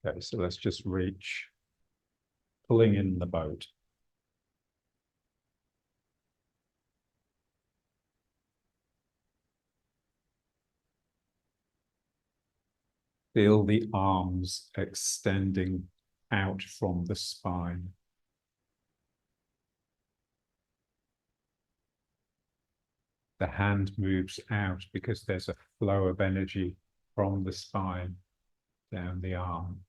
Okay, so let's just reach, pulling in the boat. Feel the arms extending out from the spine. The hand moves out because there's a flow of energy from the spine down the arm.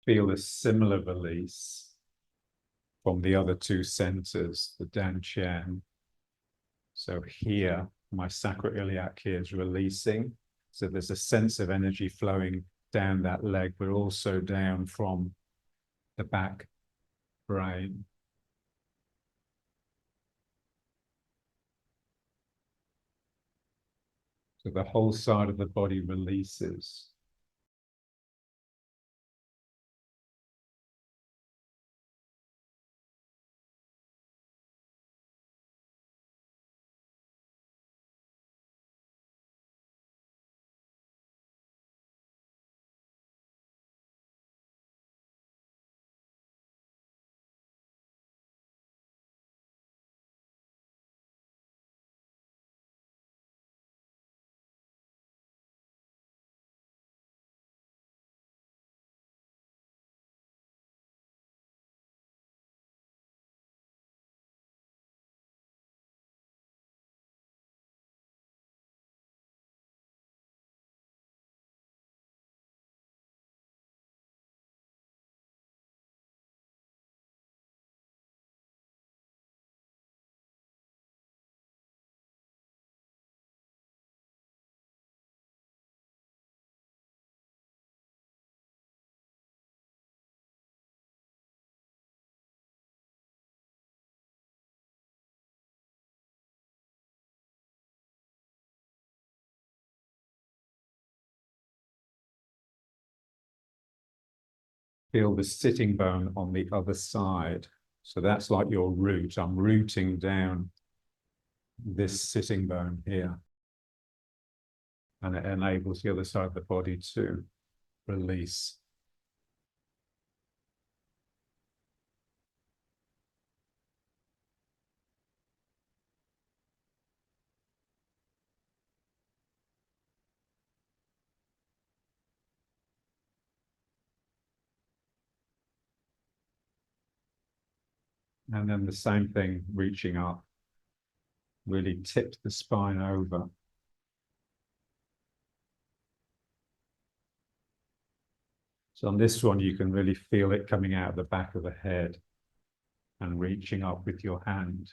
Feel a similar release from the other two centers, the dantian. So here, my sacroiliac here is releasing. So there's a sense of energy flowing down that leg, but also down from the back brain. So the whole side of the body releases. Feel the sitting bone on the other side. So that's like your root. I'm rooting down this sitting bone here. And it enables the other side of the body to release. And then the same thing, reaching up, really tip the spine over. So on this one, you can really feel it coming out of the back of the head and reaching up with your hand.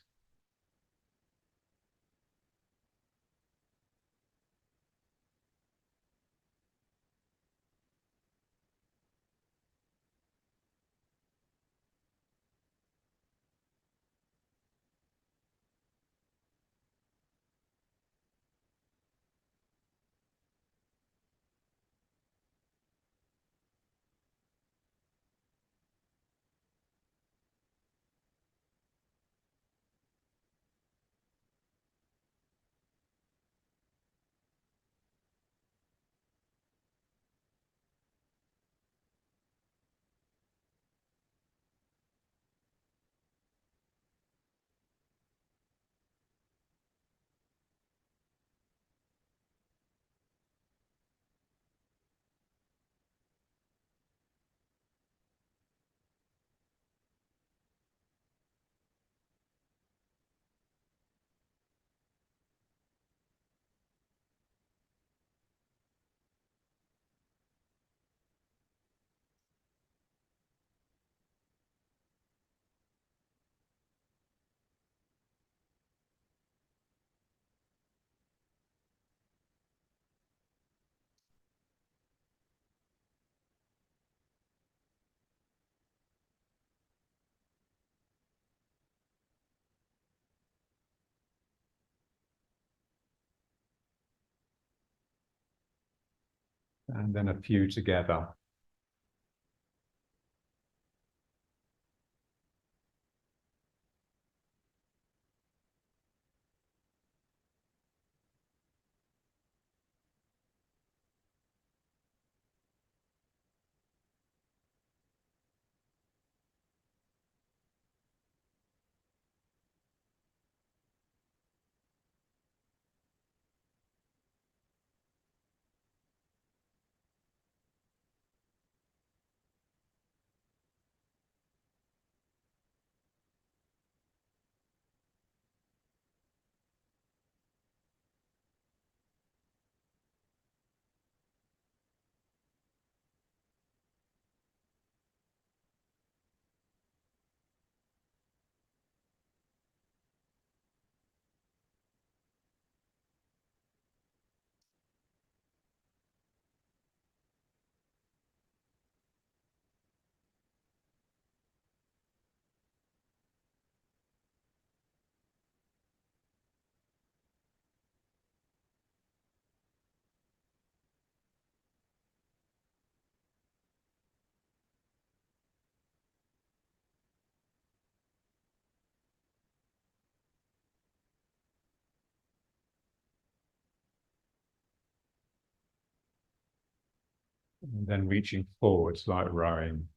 And then a few together. And then reaching forwards like rowing.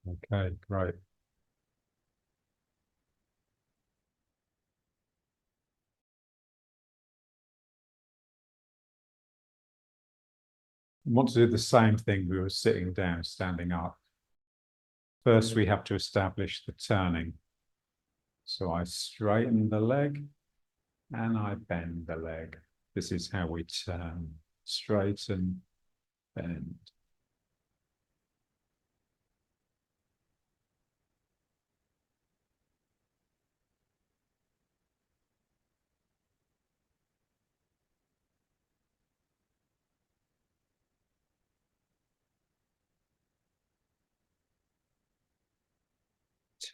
Okay, great. I want to do the same thing we were sitting down, standing up. First, we have to establish the turning. So I straighten the leg and I bend the leg. This is how we turn. Straighten, bend.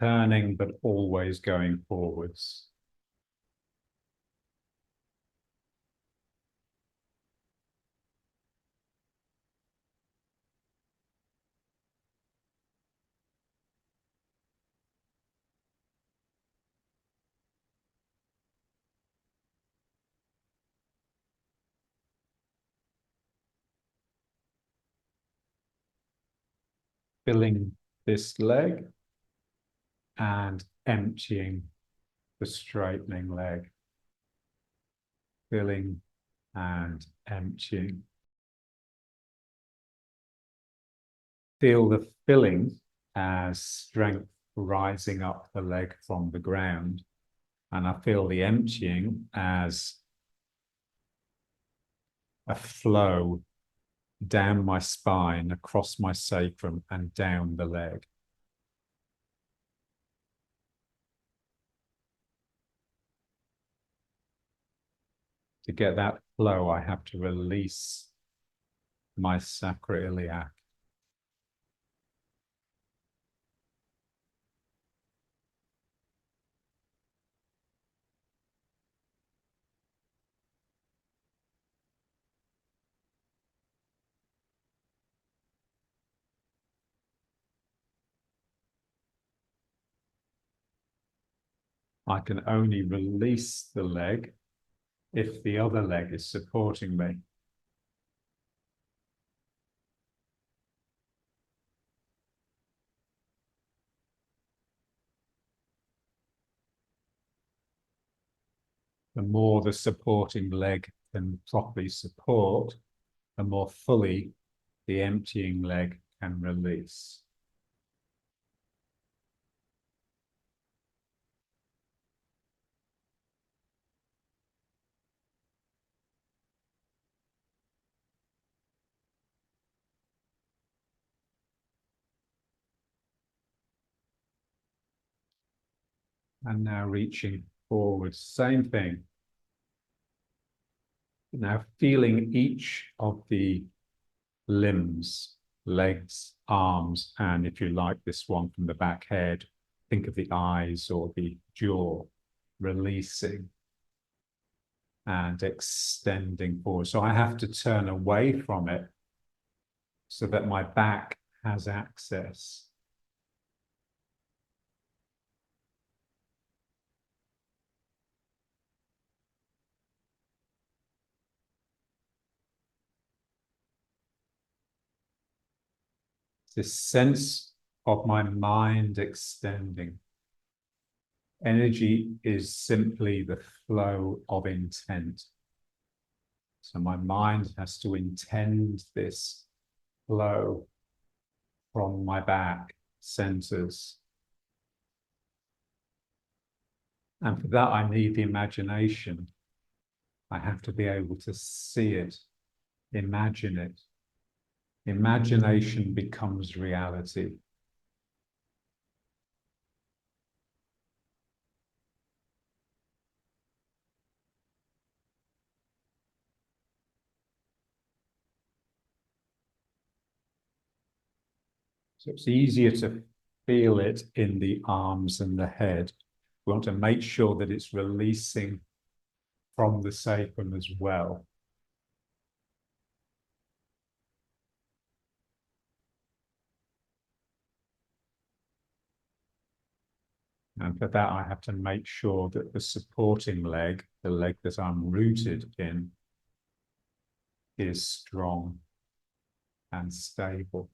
Turning, but always going forwards. Filling this leg and emptying the straightening leg. Filling and emptying. Feel the filling as strength rising up the leg from the ground. And I feel the emptying as a flow down my spine, across my sacrum, and down the leg. To get that flow, I have to release my sacroiliac. I can only release the leg if the other leg is supporting me. The more the supporting leg can properly support, the more fully the emptying leg can release. And now reaching forward, same thing. Now feeling each of the limbs legs, arms, and if you like this one from the back head, think of the eyes or the jaw, releasing and extending forward. So I have to turn away from it so that my back has access. This sense of my mind extending. Energy is simply the flow of intent. So my mind has to intend this flow from my back centers. And for that, I need the imagination. I have to be able to see it, imagine it. Imagination becomes reality. So it's easier to feel it in the arms and the head. We want to make sure that it's releasing from the sacrum as well. And for that, I have to make sure that the supporting leg, the leg that I'm rooted in, is strong and stable.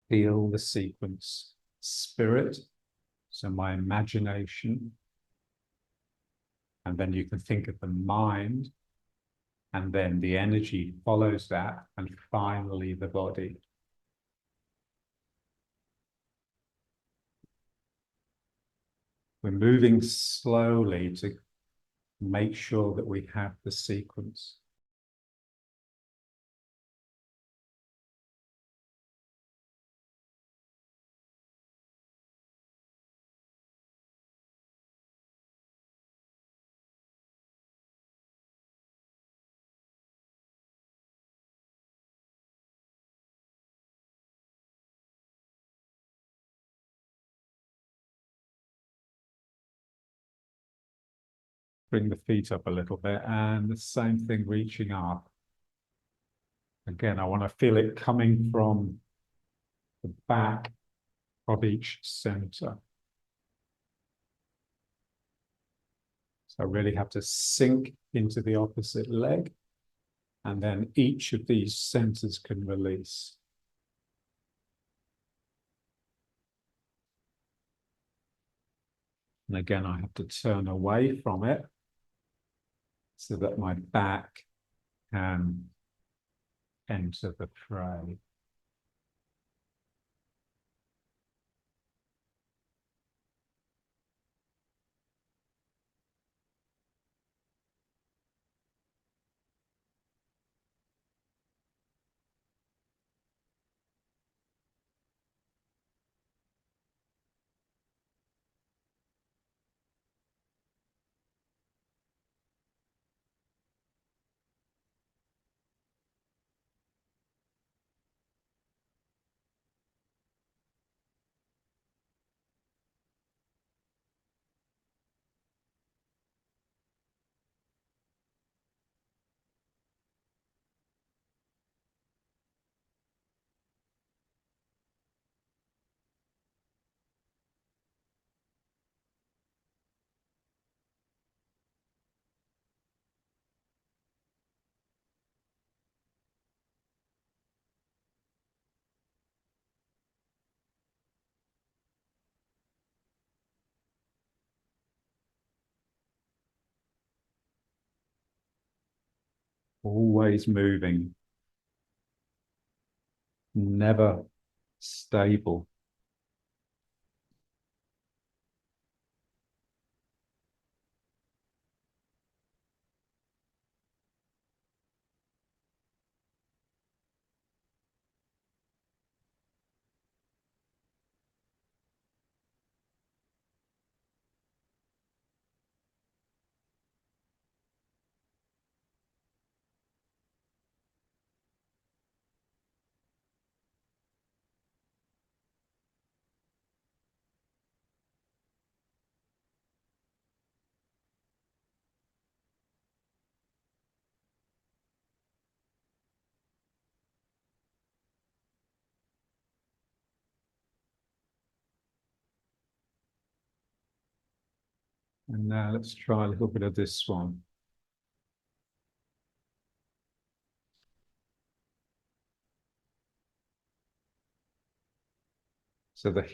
Feel the sequence. Spirit, so my imagination. And then you can think of the mind, and then the energy follows that, and finally the body. We're moving slowly to make sure that we have the sequence. Bring the feet up a little bit, and the same thing, reaching up. Again, I want to feel it coming from the back of each center. So I really have to sink into the opposite leg, and then each of these centers can release. And again, I have to turn away from it so that my back can enter the fray. always moving, never stable. And now let's try a little bit of this one. So the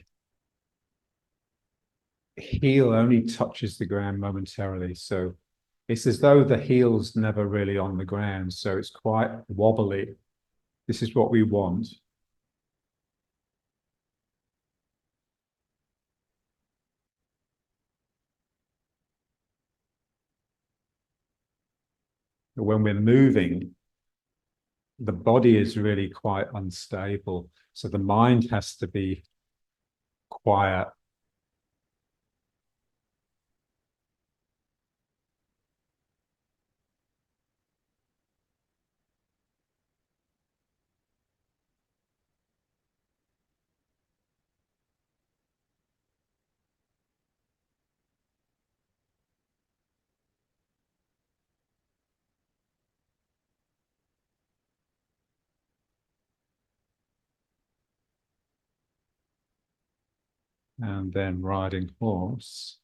heel only touches the ground momentarily. So it's as though the heel's never really on the ground. So it's quite wobbly. This is what we want. When we're moving, the body is really quite unstable. So the mind has to be quiet. And then riding horse.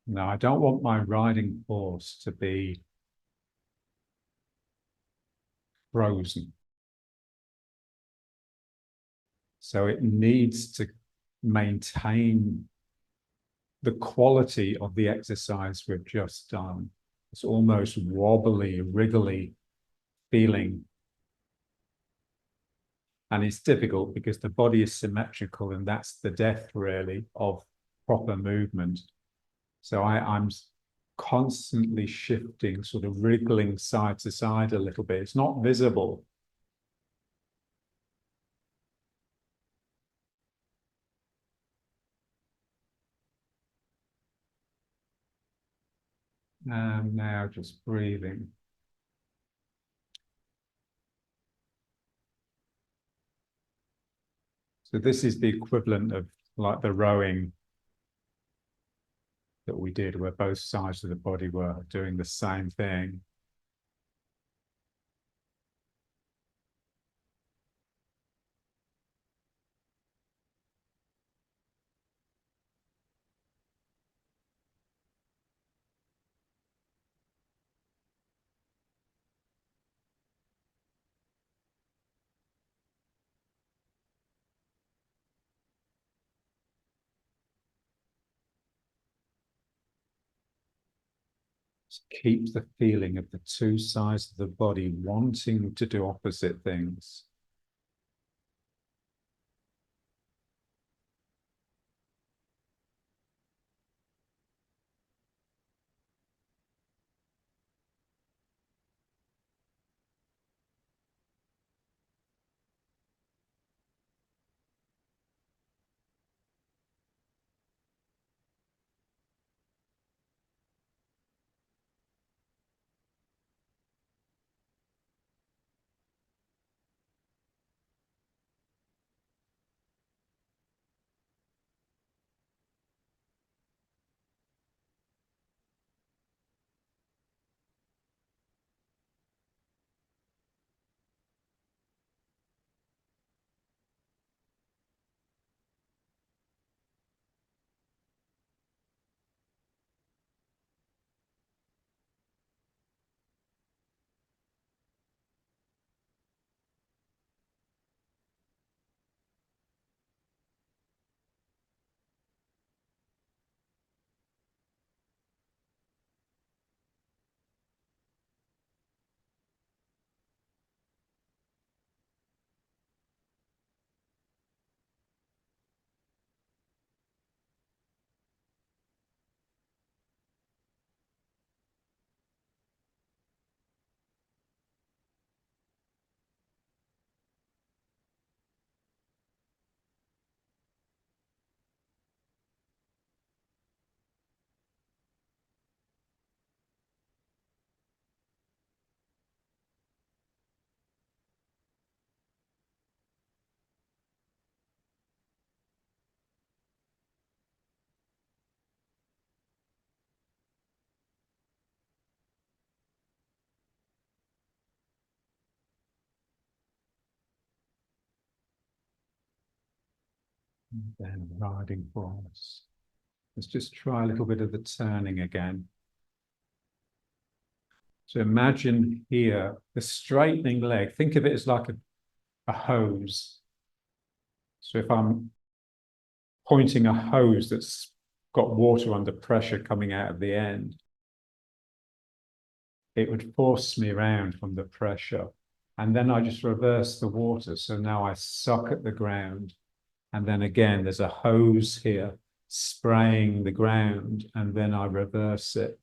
Now, I don't want my riding horse to be frozen. So it needs to maintain the quality of the exercise we've just done. It's almost wobbly, wriggly feeling. And it's difficult because the body is symmetrical, and that's the death really of proper movement. So I'm constantly shifting, sort of wriggling side to side a little bit. It's not visible. And now just breathing. So this is the equivalent of like the rowing that we did, where both sides of the body were doing the same thing. Keep the feeling of the two sides of the body wanting to do opposite things. Then riding horse. Let's just try a little bit of the turning again. So imagine here, the straightening leg, think of it as like a hose. So if I'm pointing a hose that's got water under pressure coming out of the end, it would force me around from the pressure. And then I just reverse the water. So now I suck at the ground. And then again, there's a hose here spraying the ground, and then I reverse it.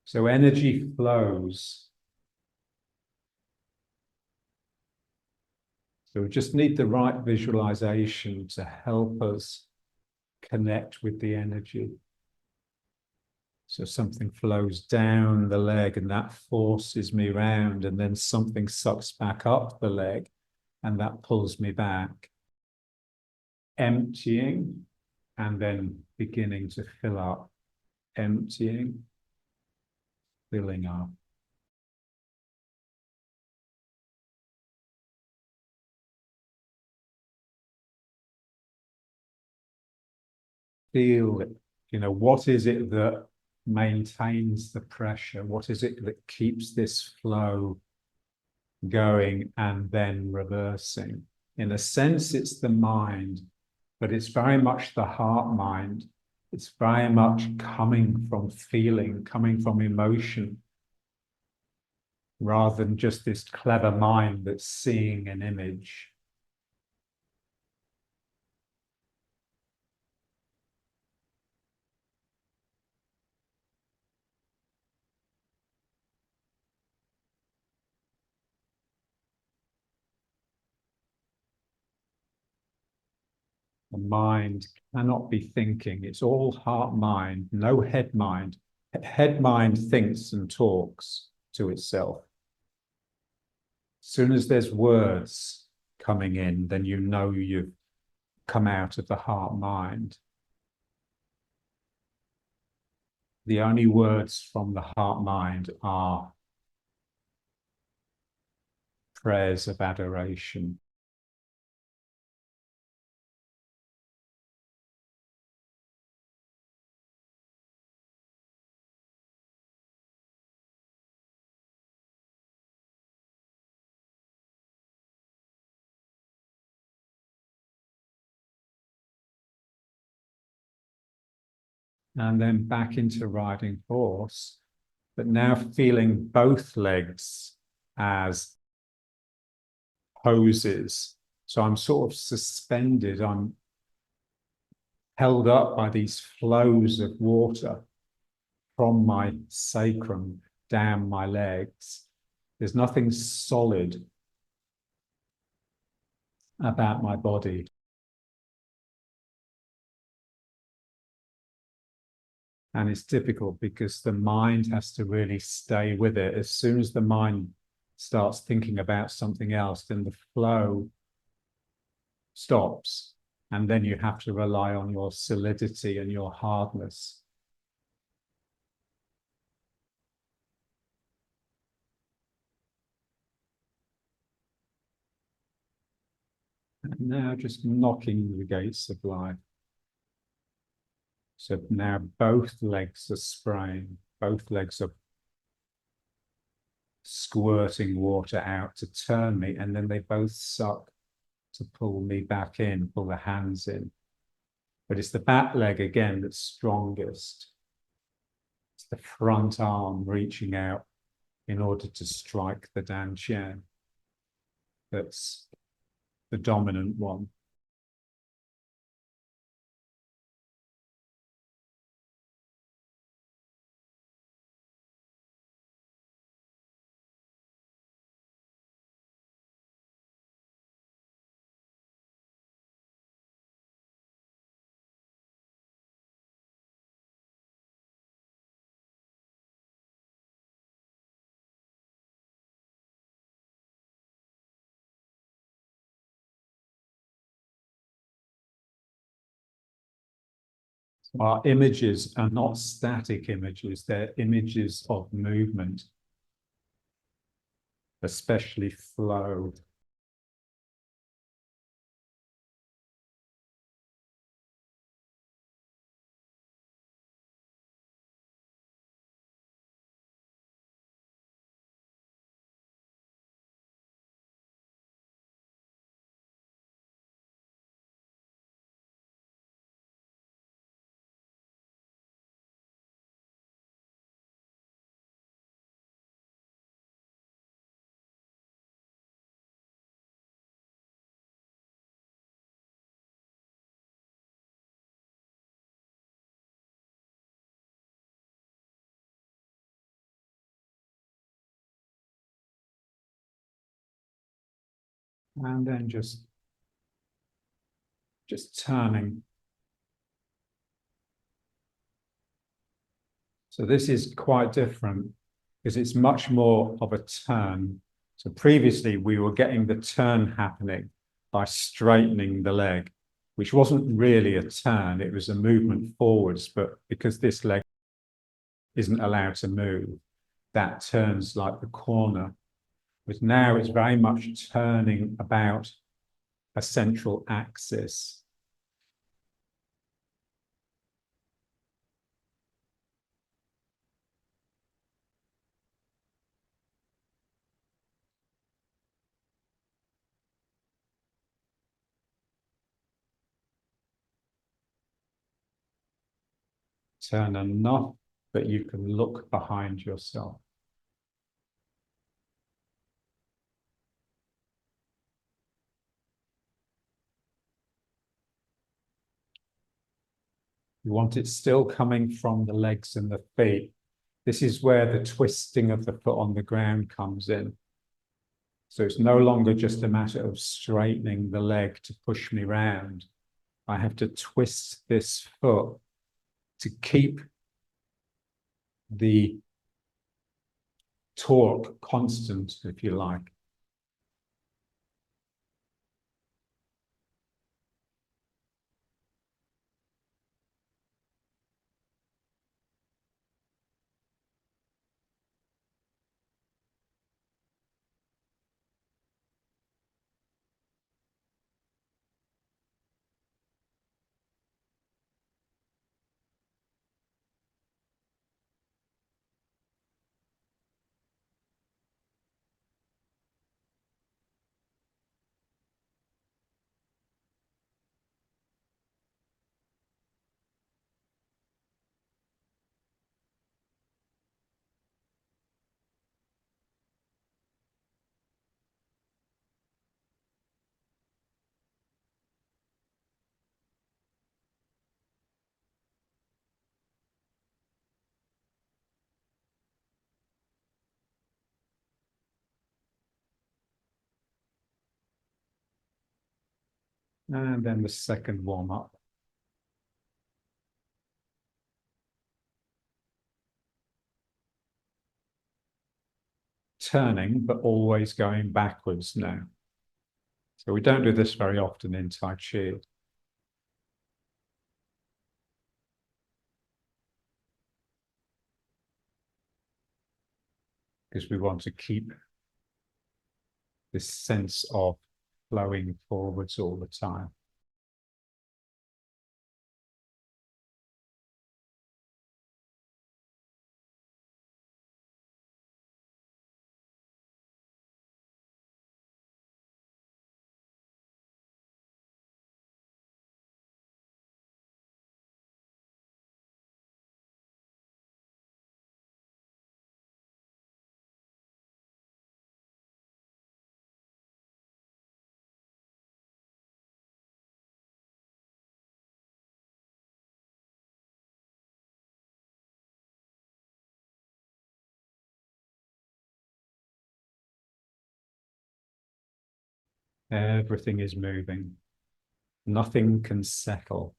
So energy flows. So we just need the right visualization to help us connect with the energy. So something flows down the leg and that forces me round, and then something sucks back up the leg and that pulls me back. Emptying and then beginning to fill up. Emptying, filling up. Feel it. What is it that maintains the pressure? What is it that keeps this flow going and then reversing? In a sense, it's the mind, but it's very much the heart mind. It's very much coming from feeling, coming from emotion, rather than just this clever mind that's seeing an image. The mind cannot be thinking. It's all heart mind, no head mind. Head mind thinks and talks to itself. As soon as there's words coming in, then you know you've come out of the heart mind. The only words from the heart mind are prayers of adoration. And then back into riding horse, but now feeling both legs as hoses. So I'm sort of suspended. I'm held up by these flows of water from my sacrum down my legs. There's nothing solid about my body. And it's difficult because the mind has to really stay with it. As soon as the mind starts thinking about something else, then the flow stops. And then you have to rely on your solidity and your hardness. And now just knocking the gates of life. So now both legs are spraying, both legs are squirting water out to turn me, and then they both suck to pull me back in, pull the hands in. But it's the back leg again that's strongest. It's the front arm reaching out in order to strike the dantian. That's the dominant one. Our images are not static images, they're images of movement, especially flow. And then just turning. So this is quite different because it's much more of a turn. So previously we were getting the turn happening by straightening the leg, which wasn't really a turn, it was a movement forwards, but because this leg isn't allowed to move, that turns like the corner. But now it's very much turning about a central axis. Turn enough that you can look behind yourself. You want it still coming from the legs and the feet. This is where the twisting of the foot on the ground comes in. So it's no longer just a matter of straightening the leg to push me round. I have to twist this foot to keep the torque constant, if you like. And then the second warm up. Turning, but always going backwards now. So we don't do this very often in Tai Chi. Because we want to keep this sense of flowing forwards all the time. Everything is moving. Nothing can settle.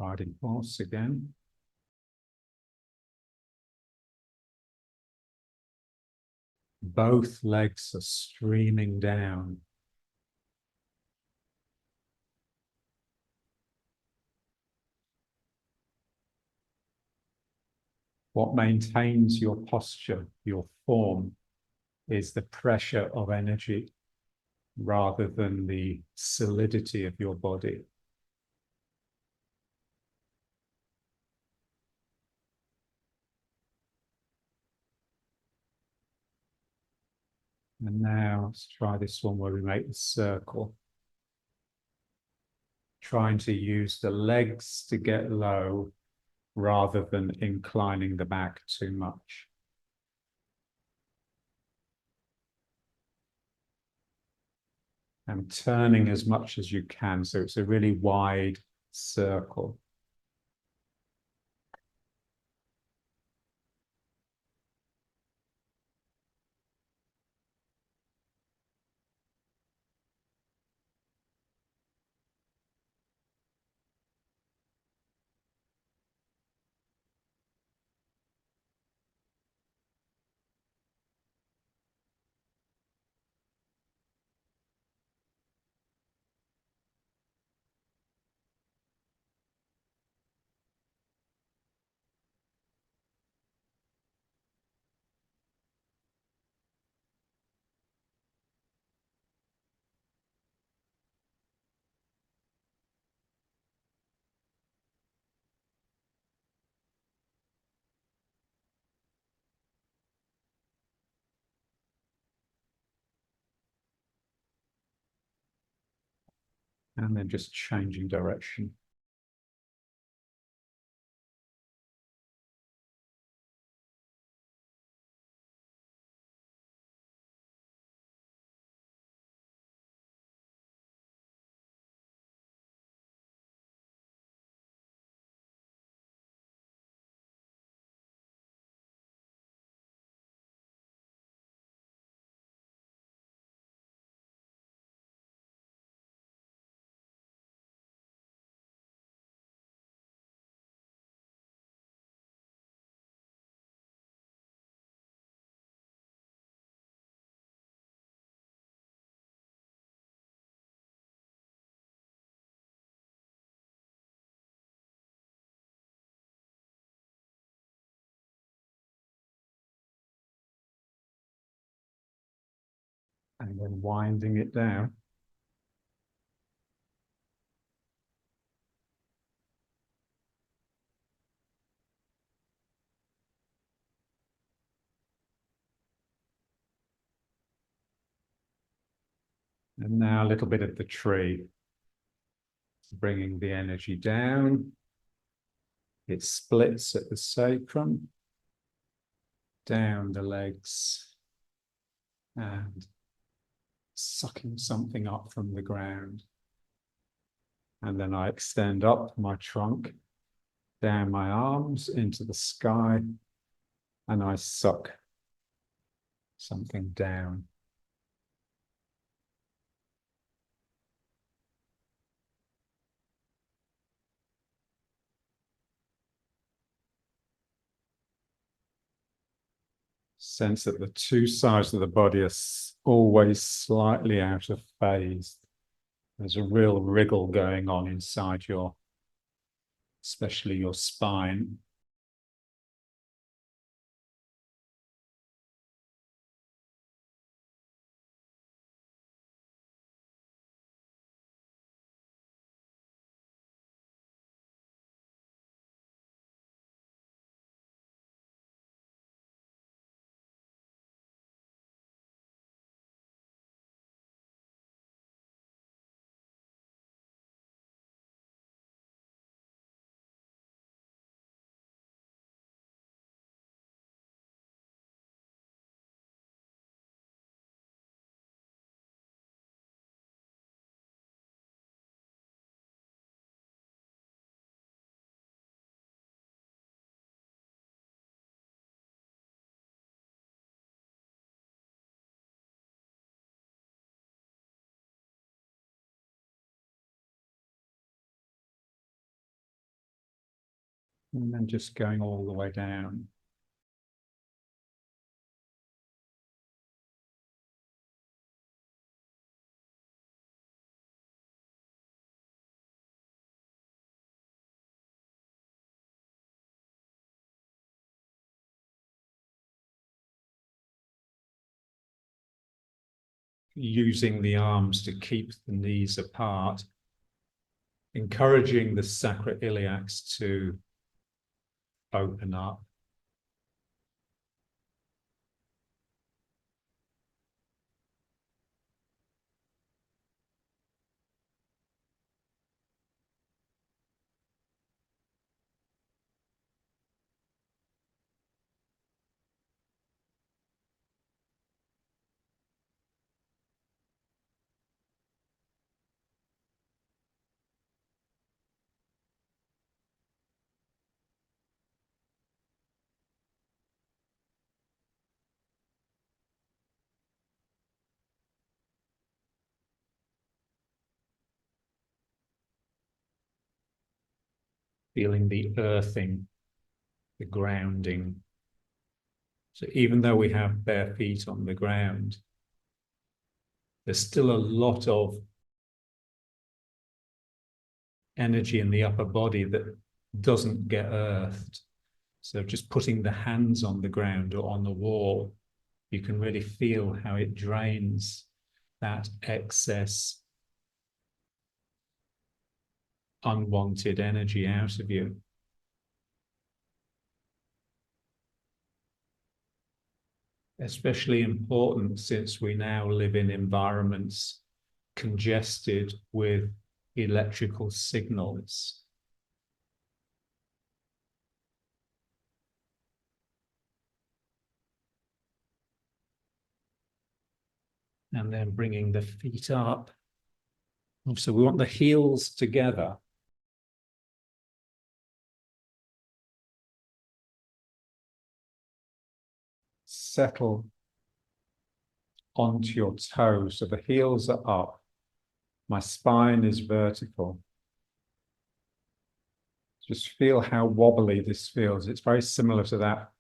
Riding horse again. Both legs are streaming down. What maintains your posture, your form, is the pressure of energy rather than the solidity of your body. And now let's try this one where we make the circle. Trying to use the legs to get low rather than inclining the back too much. And turning as much as you can, so it's a really wide circle. And then just changing direction. And then winding it down. And now a little bit of the tree, bringing the energy down. It splits at the sacrum, down the legs, and sucking something up from the ground. And then I extend up my trunk, down my arms into the sky, and I suck something down. Sense that the two sides of the body are always slightly out of phase. There's a real wriggle going on inside especially your spine. And then just going all the way down. using the arms to keep the knees apart, encouraging the sacroiliacs to open up. Feeling the earthing, the grounding. So even though we have bare feet on the ground, there's still a lot of energy in the upper body that doesn't get earthed. So just putting the hands on the ground or on the wall, you can really feel how it drains that excess unwanted energy out of you. Especially important since we now live in environments congested with electrical signals. And then bringing the feet up. So we want the heels together. Settle onto your toes. So the heels are up. My spine is vertical. Just feel how wobbly this feels. It's very similar to that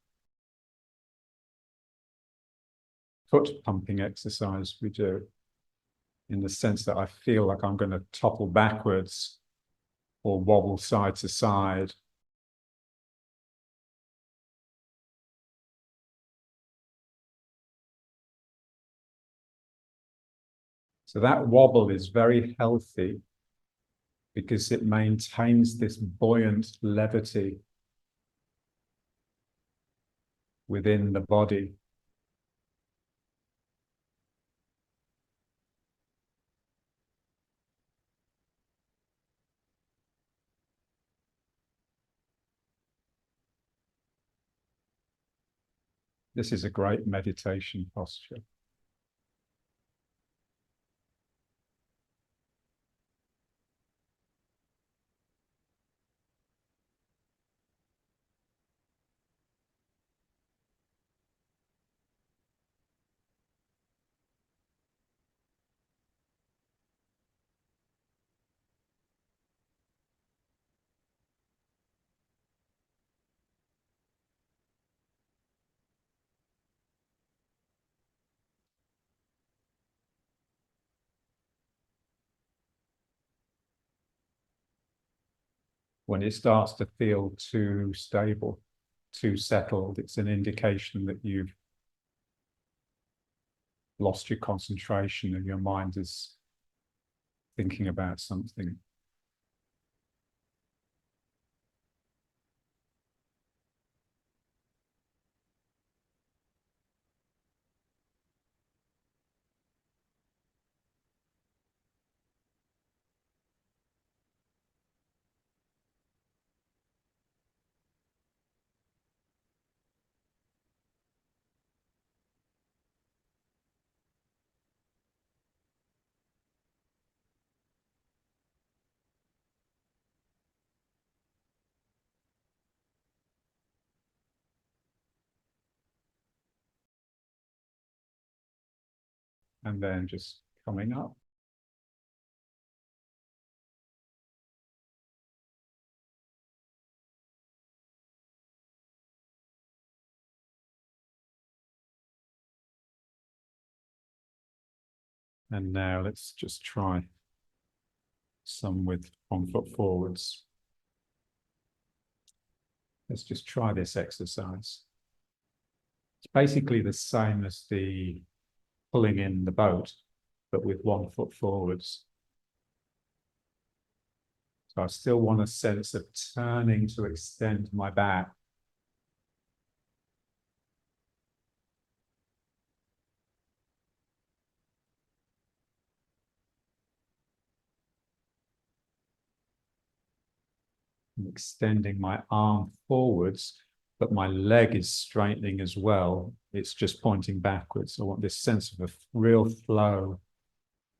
foot pumping exercise we do, in the sense that I feel like I'm going to topple backwards or wobble side to side. So that wobble is very healthy because it maintains this buoyant levity within the body. This is a great meditation posture. When it starts to feel too stable, too settled, it's an indication that you've lost your concentration and your mind is thinking about something. And then just coming up. And now let's just try some with one foot forwards. Let's just try this exercise. It's basically the same as the pulling in the boat. but with 1 foot forwards. So I still want a sense of turning to extend my back. I'm extending my arm forwards, but my leg is straightening as well. It's just pointing backwards. I want this sense of a real flow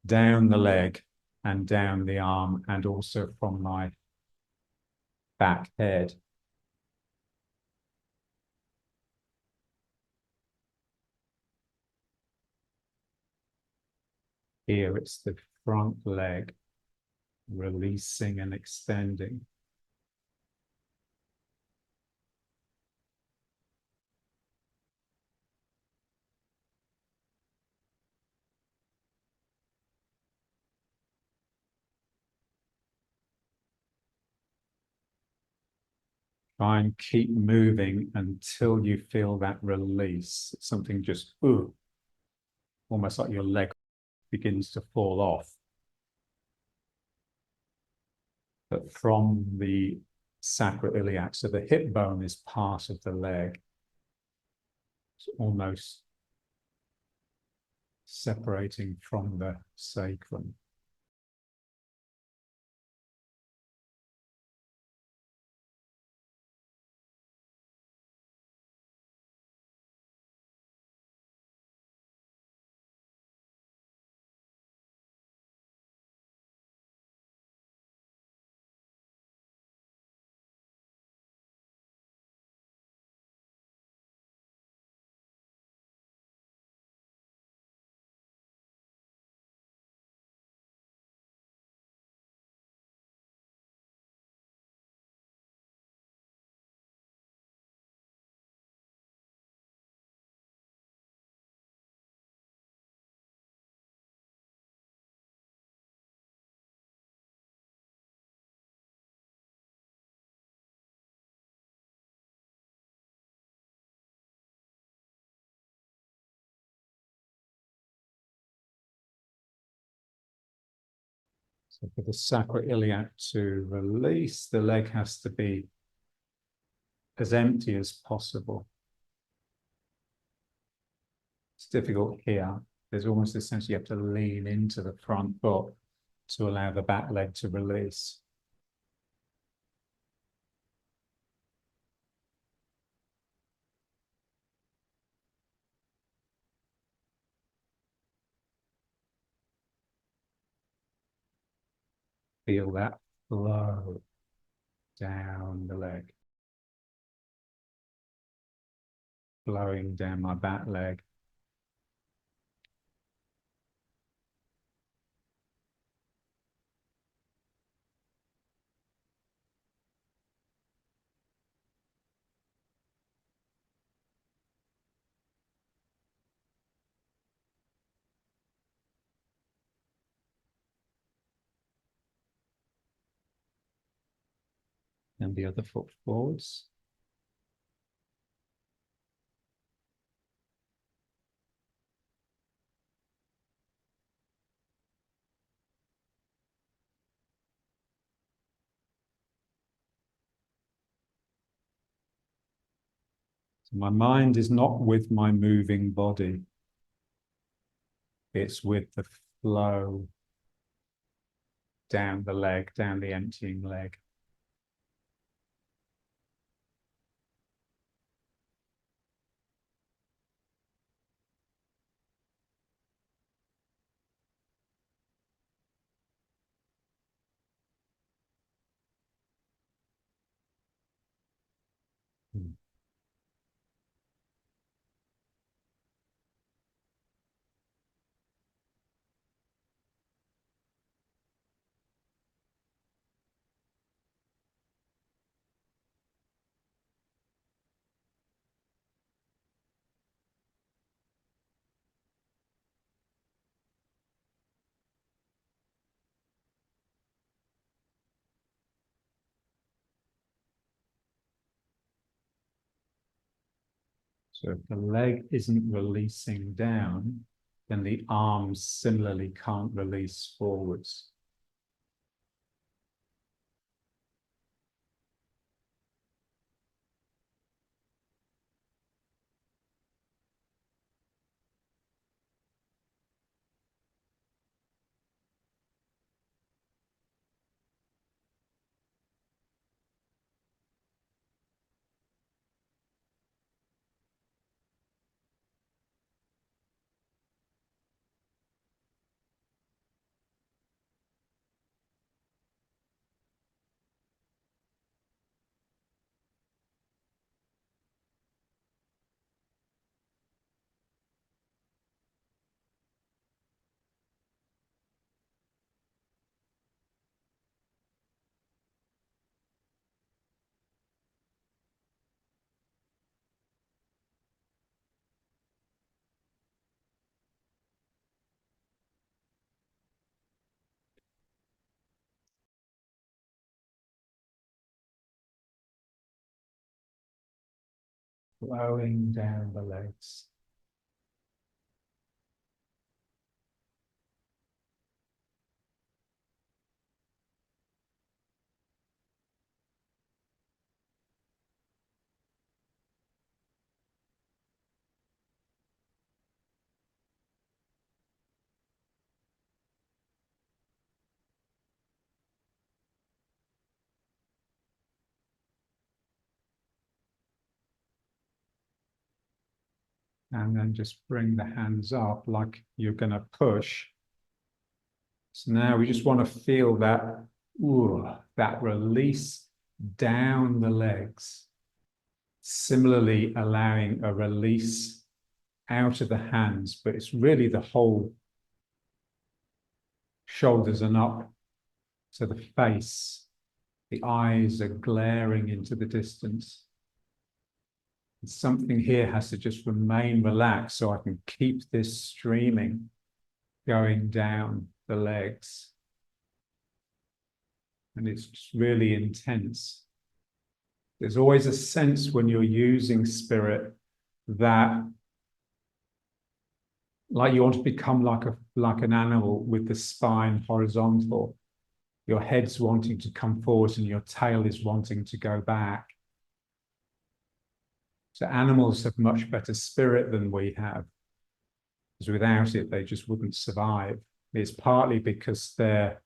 down the leg and down the arm, and also from my back head. Here it's the front leg releasing and extending. Try and keep moving until you feel that release. Something just, ooh, almost like your leg begins to fall off. But from the sacroiliac, so the hip bone is part of the leg. It's almost separating from the sacrum. So for the sacroiliac to release, the leg has to be as empty as possible. It's difficult here. There's almost a sense you have to lean into the front foot to allow the back leg to release. Feel that flow down the leg, flowing down my back leg. And the other foot forwards. So my mind is not with my moving body. It's with the flow down the leg, down the emptying leg. Hmm. So if the leg isn't releasing down, then the arms similarly can't release forwards. Flowing down the legs. And then just bring the hands up like you're going to push. So now we just want to feel that, that release down the legs. Similarly, allowing a release out of the hands, but it's really the whole shoulders and up to the face. The eyes are glaring into the distance. And something here has to just remain relaxed so I can keep this streaming going down the legs. And it's just really intense. There's always a sense when you're using spirit that like you want to become like an animal with the spine horizontal. Your head's wanting to come forward and your tail is wanting to go back. So animals have much better spirit than we have, because without it, they just wouldn't survive. It's partly because they're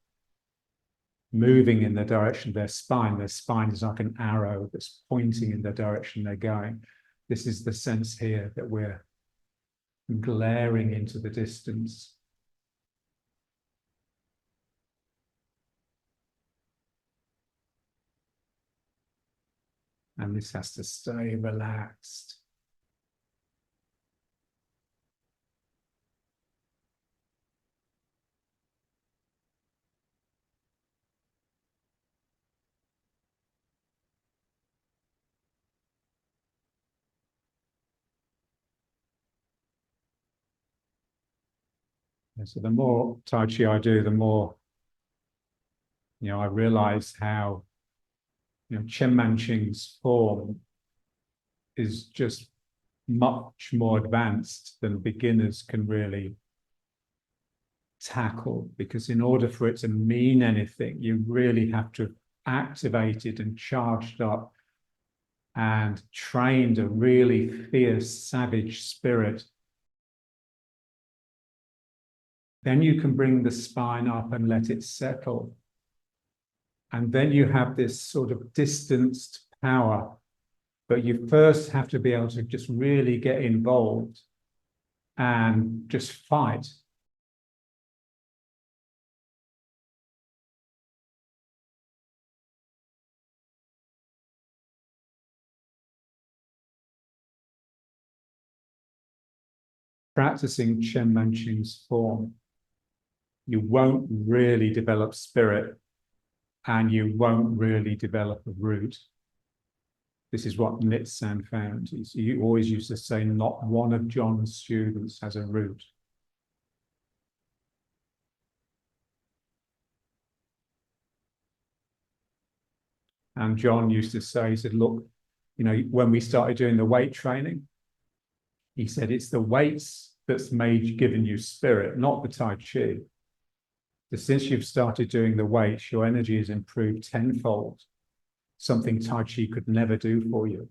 moving in the direction of their spine. Their spine is like an arrow that's pointing in the direction they're going. This is the sense here that we're glaring into the distance. And this has to stay relaxed. And so the more Tai Chi I do, the more, I realize how, Chen Manqing's form is just much more advanced than beginners can really tackle, because in order for it to mean anything, you really have to have activated and charged up and trained a really fierce, savage spirit. Then you can bring the spine up and let it settle. And then you have this sort of distanced power. But you first have to be able to just really get involved and just fight. Practicing Chen Manqing's form, you won't really develop spirit and you won't really develop a root. This is what Nitzan found. He always used to say, not one of John's students has a root. And John used to say, he said, look, when we started doing the weight training, he said, it's the weights that's given you spirit, not the Tai Chi. But since you've started doing the weights, your energy has improved tenfold, something Tai Chi could never do for you.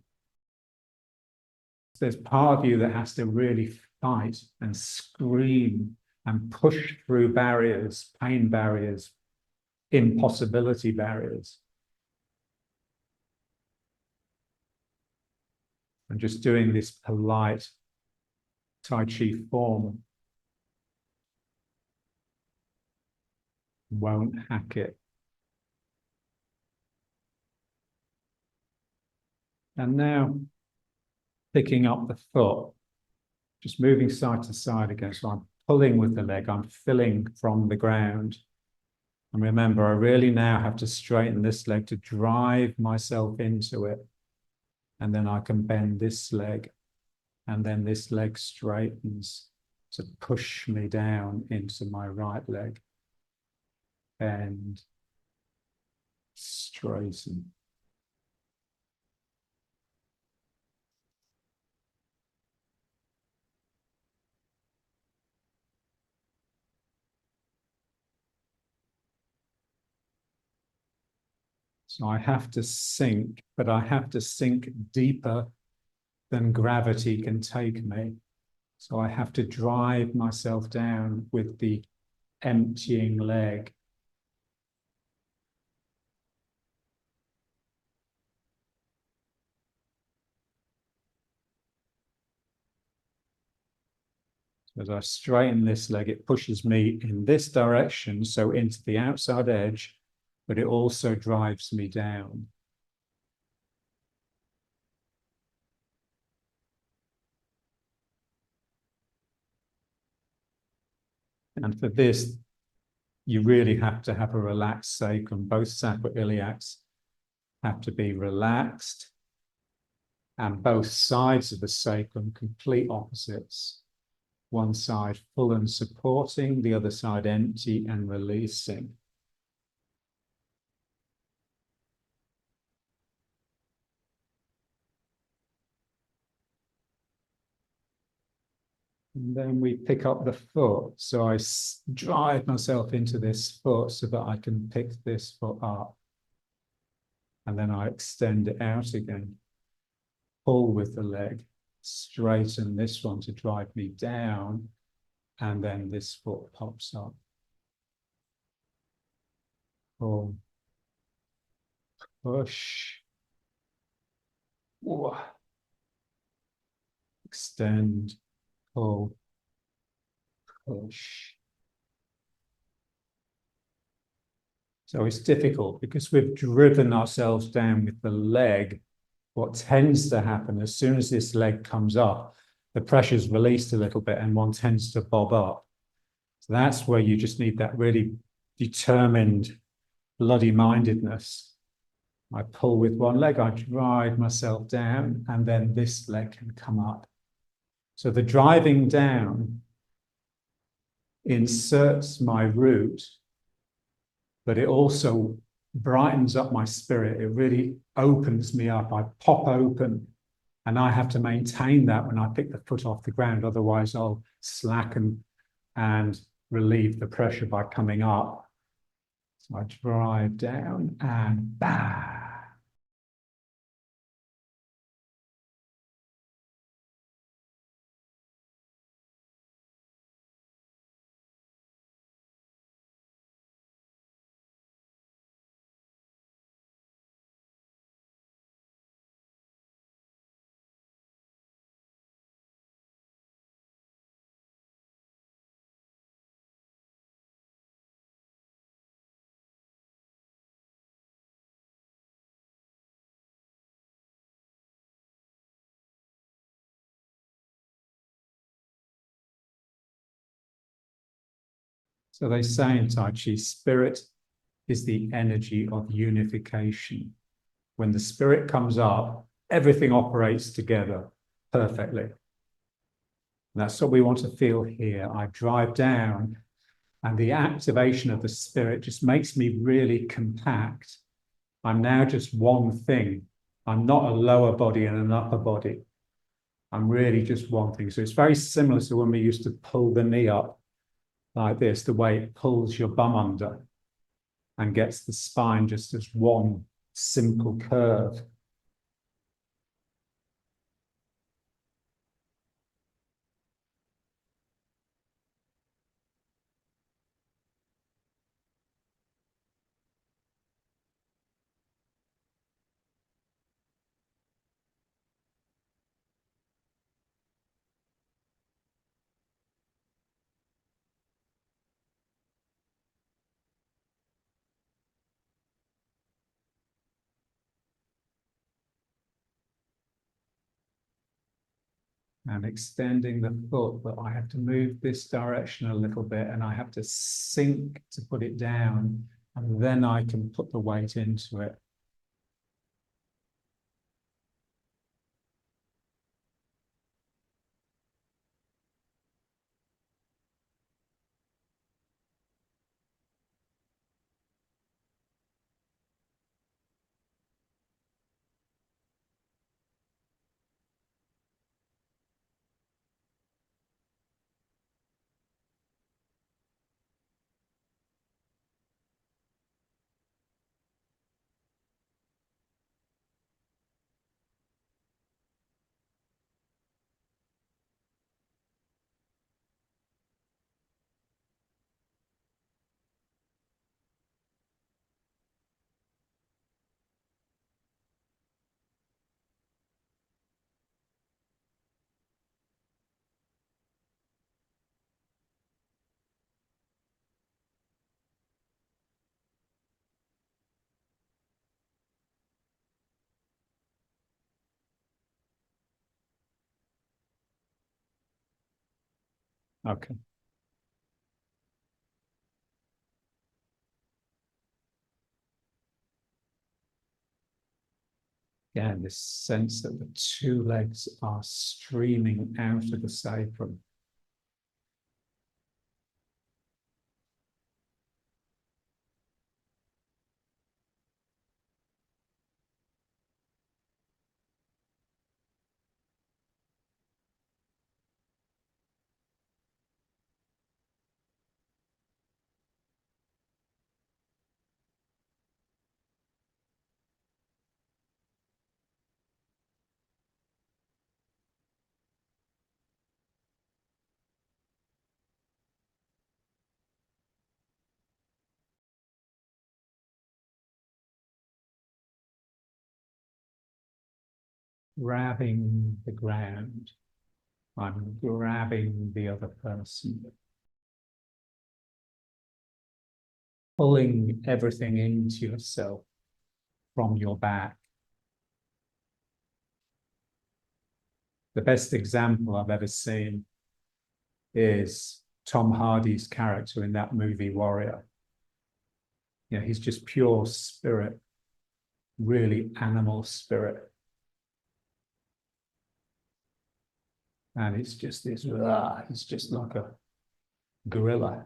There's part of you that has to really fight and scream and push through barriers, pain barriers, impossibility barriers. And just doing this polite Tai Chi form won't hack it. And now picking up the foot, just moving side to side again. So I'm pulling with the leg, I'm filling from the ground. And remember, I really now have to straighten this leg to drive myself into it. And then I can bend this leg, and then this leg straightens to push me down into my right leg. Bend, straighten. So I have to sink, but I have to sink deeper than gravity can take me. So I have to drive myself down with the emptying leg. So as I straighten this leg, it pushes me in this direction, so into the outside edge, but it also drives me down. And for this, you really have to have a relaxed sacrum. Both sacroiliacs have to be relaxed, and both sides of the sacrum complete opposites. One side full and supporting, the other side empty and releasing. And then we pick up the foot. So I drive myself into this foot so that I can pick this foot up. And then I extend it out again. Pull with the leg, straighten this one to drive me down. And then this foot pops up. Pull, push. Ooh. Extend, pull, push. So it's difficult because we've driven ourselves down with the leg. What tends to happen as soon as this leg comes up, the pressure's released a little bit and one tends to bob up. So that's where you just need that really determined bloody-mindedness. I pull with one leg, I drive myself down, and then this leg can come up. So the driving down inserts my root, but it also brightens up my spirit. It really opens me up. I pop open, and I have to maintain that when I pick the foot off the ground. Otherwise, I'll slacken and relieve the pressure by coming up. So I drive down and bang. So they say in Tai Chi, spirit is the energy of unification. When the spirit comes up, everything operates together perfectly. And that's what we want to feel here. I drive down, and the activation of the spirit just makes me really compact. I'm now just one thing. I'm not a lower body and an upper body. I'm really just wanting. So it's very similar to when we used to pull the knee up like this, the way it pulls your bum under and gets the spine just as one simple curve. And extending the foot, but I have to move this direction a little bit and I have to sink to put it down, and then I can put the weight into it. Okay. Again, this sense that the two legs are streaming out of the sacrum. Grabbing the ground. I'm grabbing the other person. Pulling everything into yourself from your back. The best example I've ever seen is Tom Hardy's character in that movie Warrior. You know, he's just pure spirit, really animal spirit. And it's just this, it's just like a gorilla.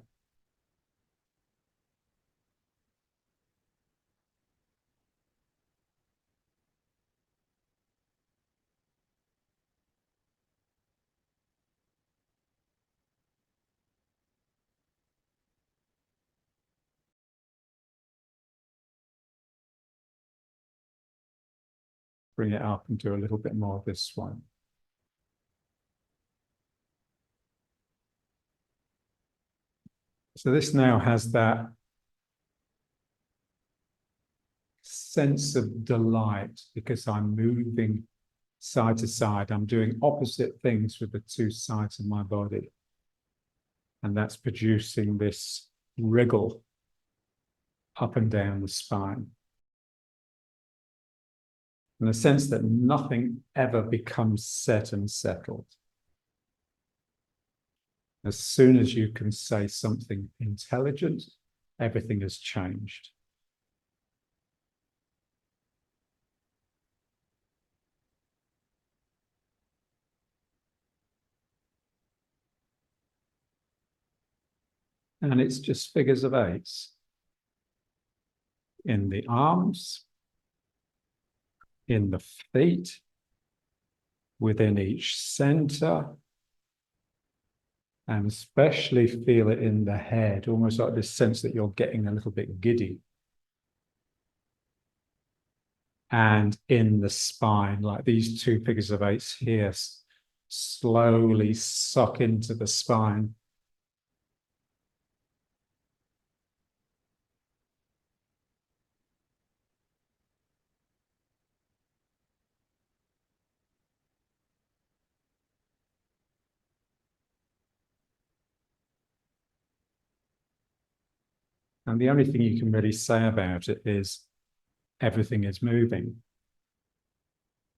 Bring it up and do a little bit more of this one. So this now has that sense of delight because I'm moving side to side. I'm doing opposite things with the two sides of my body. And that's producing this wriggle up and down the spine. In the sense that nothing ever becomes set and settled. As soon as you can say something intelligent, everything has changed. And it's just figures of eights. In the arms, in the feet, within each center. And especially feel it in the head, almost like this sense that you're getting a little bit giddy. And in the spine, like these two figures of eights here, slowly suck into the spine. And the only thing you can really say about it is everything is moving.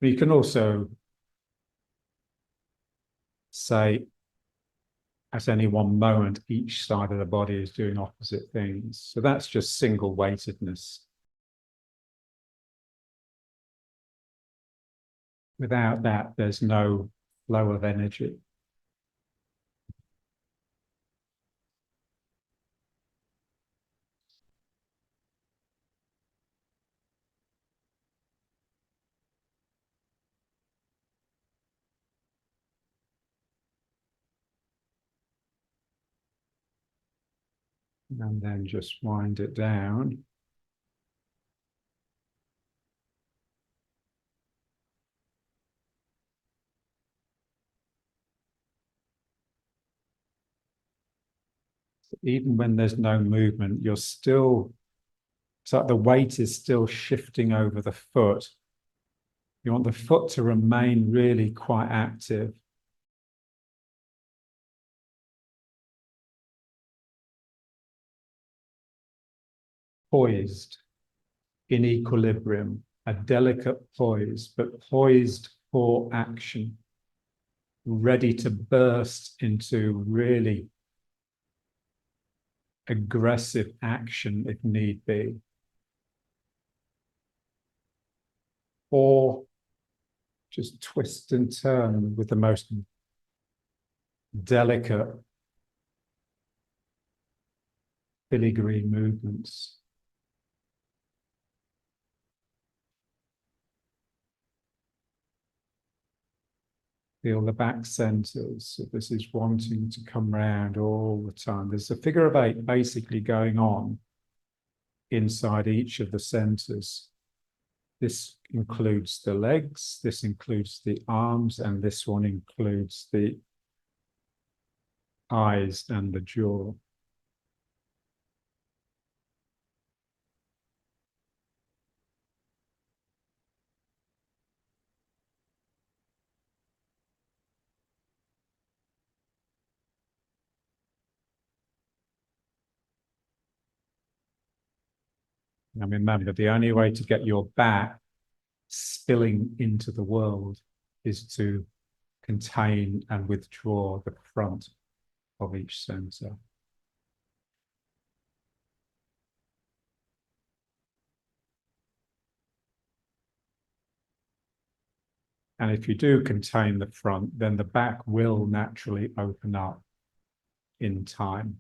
But you can also say, at any one moment, each side of the body is doing opposite things. So that's just single weightedness. Without that, there's no flow of energy. And then just wind it down. Even when there's no movement, you're still, it's like the weight is still shifting over the foot. You want the foot to remain really quite active. Poised, in equilibrium, a delicate poise, but poised for action, ready to burst into really aggressive action if need be. Or just twist and turn with the most delicate filigree movements. Feel the back centers. So this is wanting to come round all the time. There's a figure of eight basically going on inside each of the centers. This includes the legs, this includes the arms, and this one includes the eyes and the jaw. And remember, the only way to get your back spilling into the world is to contain and withdraw the front of each center. And if you do contain the front, then the back will naturally open up in time.